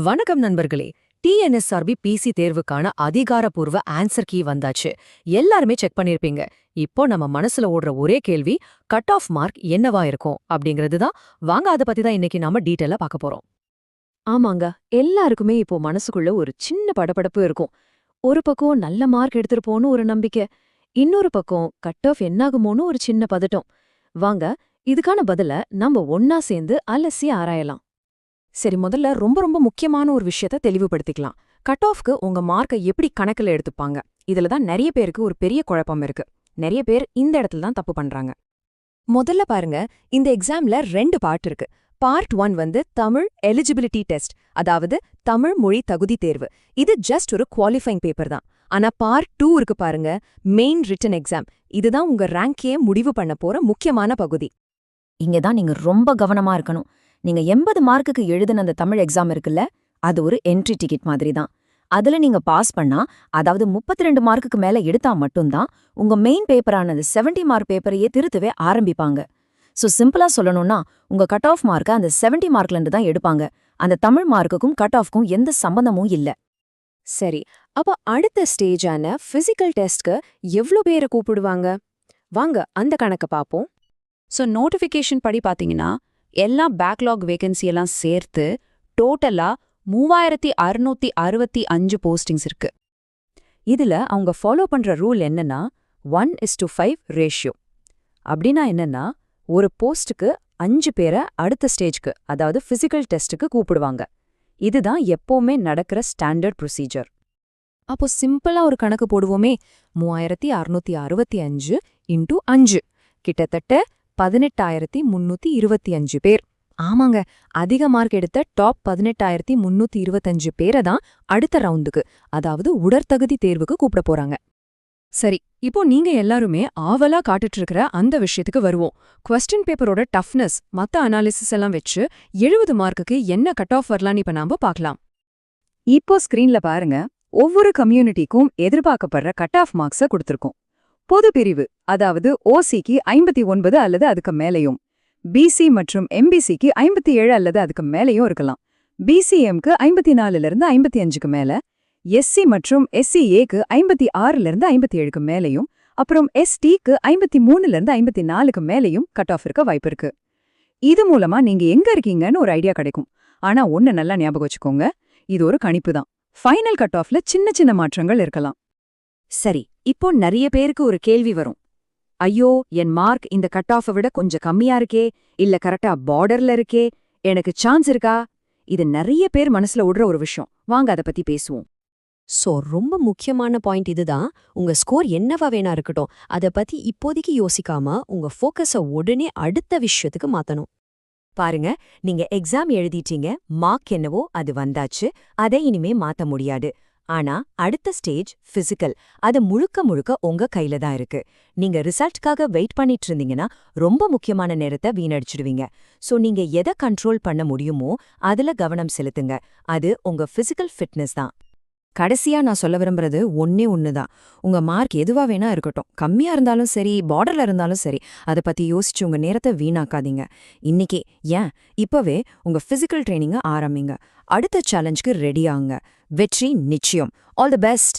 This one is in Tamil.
வணக்கம் நண்பர்களே. டிஎன்எஸ்ஆர்பி பிசி தேர்வுக்கான அதிகாரப்பூர்வ ஆன்சர் கீ வந்தாச்சு. எல்லாருமே செக் பண்ணிருப்பீங்க. இப்போ நம்ம மனசுல ஓடுற ஒரே கேள்வி, கட் ஆஃப் மார்க் என்னவா இருக்கும் அப்படிங்கிறது தான். வாங்க அதை பத்தி தான் இன்னைக்கு நாம டீட்டெயிலா பார்க்க போறோம். ஆமாங்க, எல்லாருக்குமே இப்போ மனசுக்குள்ள ஒரு சின்ன படபடப்பு இருக்கும். ஒரு பக்கம் நல்ல மார்க் எடுத்திருப்போன்னு ஒரு நம்பிக்கை, இன்னொரு பக்கம் கட் ஆஃப் என்னாகுமோன்னு ஒரு சின்ன பதட்டம். வாங்க, இதுக்கான பதில நம்ம ஒன்னா சேர்ந்து அலசி ஆராயலாம். சரி, முதல்ல ரொம்ப ரொம்ப முக்கியமான ஒரு விஷயத்த தெளிவுபடுத்திக்கலாம். கட் ஆஃப்க்கு உங்க மார்க்கை எப்படி கணக்குல எடுத்துப்பாங்க? இதுல தான் நிறைய பேருக்கு ஒரு பெரிய குழப்பம் இருக்கு. நிறைய பேர் இந்த இடத்துல தான் தப்பு பண்றாங்க. முதல்ல பாருங்க, இந்த எக்ஸாம்ல 2 பார்ட் இருக்கு. பார்ட் 1 வந்து தமிழ் எலிஜிபிலிட்டி டெஸ்ட், அதாவது தமிழ் மொழி தகுதி தேர்வு. இது ஜஸ்ட் ஒரு குவாலிஃபைங் பேப்பர் தான். ஆனா பார்ட் 2 இருக்கு பாருங்க, மெயின் ரிட்டன் எக்ஸாம். இதுதான் உங்க ரேங்கையே முடிவு பண்ண போற முக்கியமான பகுதி. இங்க தான் நீங்க ரொம்ப கவனமா இருக்கணும். நீங்க 80 மார்க்குக்கு எழுதின அந்த தமிழ் எக்ஸாம் இருக்குல்ல, அது ஒரு என்ட்ரி டிக்கெட் மாதிரி தான். அதுல நீங்க பாஸ் பண்ணா, அதாவது 32 மார்க்குக்கு மேல எடுத்தா மட்டும்தான் உங்க மெயின் பேப்பரானது 70 மார்க் பேப்பரையே திருத்தவே ஆரம்பிப்பாங்க. சோ சிம்பிளா சொல்லணும்னா, உங்க கட் ஆஃப் மார்க்கை அந்த 70 மார்க்ல இருந்து தான் எடுப்பாங்க. அந்த தமிழ் மார்க்குக்கும் கட் ஆஃப்க்கும் எந்த சம்பந்தமும் இல்ல. சரி, அப்ப அடுத்த ஸ்டேஜான பிசிக்கல் டெஸ்ட்க்கு எவ்ளோ பேரை கூப்பிடுவாங்க? வாங்க அந்த கணக்க பாப்போம். ஸோ நோட்டிஃபிகேஷன் படி பாத்தீங்கன்னா, எல்லா பேக்லாக் வேகன்சி எல்லாம் சேர்த்து டோட்டலா 3665 போஸ்டிங்ஸ் இருக்கு. இதுல அவங்க ஃபாலோ பண்ற ரூல் என்னன்னா 1:5 ரேஷியோ. அப்படின்னா என்னன்னா, ஒரு போஸ்டுக்கு 5 பேரை அடுத்த ஸ்டேஜ்க்கு, அதாவது பிசிக்கல் டெஸ்ட்டுக்கு கூப்பிடுவாங்க. இதுதான் எப்பவுமே நடக்கிற ஸ்டாண்டர்ட் ப்ரொசீஜர். அப்போ சிம்பிளா ஒரு கணக்கு போடுவோமே, 3665 × 5, கிட்டத்தட்ட 18,325 பேர். ஆமாங்க, அதிக மார்க் எடுத்த டாப் 18,325 பேரை தான் அடுத்த ரவுண்டுக்கு, அதாவது உடற்தகுதி தேர்வுக்கு கூப்பிட போறாங்க. சரி, இப்போ நீங்க எல்லாருமே ஆவலா காட்டுட்டு இருக்கிற அந்த விஷயத்துக்கு வருவோம். கொஸ்டின் பேப்பரோட டஃப்னஸ், மத்த அனாலிசிஸ் எல்லாம் வச்சு 70 மார்க்குக்கு என்ன கட் ஆஃப் வரலான்னு இப்ப நாம பார்க்கலாம். இப்போ ஸ்கிரீன்ல பாருங்க, ஒவ்வொரு கம்யூனிட்டிக்கும் எதிர்பார்க்கப்படுற கட் ஆஃப் மார்க்ஸை கொடுத்திருக்கோம். பொது பிரிவு, அதாவது ஓசிக்கு 59 அல்லது அதுக்கு மேலேயும், பிசி மற்றும் எம்பிசிக்கு 57 அல்லது அதுக்கு மேலேயும் இருக்கலாம், பிசிஎம்க்கு 54லிருந்து 55க்கு மேல, எஸ்சி மற்றும் எஸ்சிஏக்கு 56லிருந்து 57க்கு மேலேயும், அப்புறம் எஸ்டிக்கு 53லிருந்து 54க்கு மேலேயும் கட் ஆஃப் இருக்க வாய்ப்பு இருக்கு. இது மூலமா நீங்க எங்க இருக்கீங்கன்னு ஒரு ஐடியா கிடைக்கும். ஆனா ஒன்னு நல்லா ஞாபகம் வச்சுக்கோங்க, இது ஒரு கணிப்பு தான். ஃபைனல் கட் ஆஃப்ல சின்ன சின்ன மாற்றங்கள் இருக்கலாம். சரி, இப்போ நிறைய பேருக்கு ஒரு கேள்வி வரும். ஐயோ, என் மார்க் இந்த கட் ஆஃபை விட கொஞ்சம் கம்மியா இருக்கே, இல்ல கரெக்டா பார்டர்ல இருக்கே, எனக்கு சான்ஸ் இருக்கா? இது நிறைய பேர் மனசுல விடுற ஒரு விஷயம். வாங்க அதை பத்தி பேசுவோம். சோ ரொம்ப முக்கியமான பாயிண்ட் இதுதான். உங்க ஸ்கோர் என்னவா வேணா இருக்கட்டும், அதை பத்தி இப்போதைக்கு யோசிக்காம உங்க ஃபோக்கஸை உடனே அடுத்த விஷயத்துக்கு மாத்தணும். பாருங்க, நீங்க எக்ஸாம் எழுதிட்டீங்க, மார்க் என்னவோ அது வந்தாச்சு, அதை இனிமே மாத்த முடியாது. ஆனா அடுத்த ஸ்டேஜ் பிசிக்கல், அது முழுக்க முழுக்க உங்க கையில தான் இருக்கு. நீங்க ரிசல்ட்காக வெயிட் பண்ணிட்டு இருந்தீங்கன்னா ரொம்ப முக்கியமான நேரத்தை வீணடிச்சிடுவீங்க. சோ நீங்க எதை கண்ட்ரோல் பண்ண முடியுமோ அதுல கவனம் செலுத்துங்க. அது உங்க பிசிக்கல் ஃபிட்னஸ் தான். கடைசியா நான் சொல்ல விரும்புறது ஒண்ணுதான். உங்க மார்க் எதுவா வேணா இருக்கட்டும், கம்மியா இருந்தாலும் சரி, பார்டர்ல இருந்தாலும் சரி, அதை பத்தி யோசிச்சு உங்க நேரத்தை வீணாக்காதீங்க. இன்னைக்கே, ஏன் இப்பவே உங்க பிசிக்கல் ட்ரைனிங்க ஆரம்பிங்க. அடுத்த சேலஞ்சுக்கு ரெடி ஆகுங்க. வெற்றி நிச்சயம். All the best.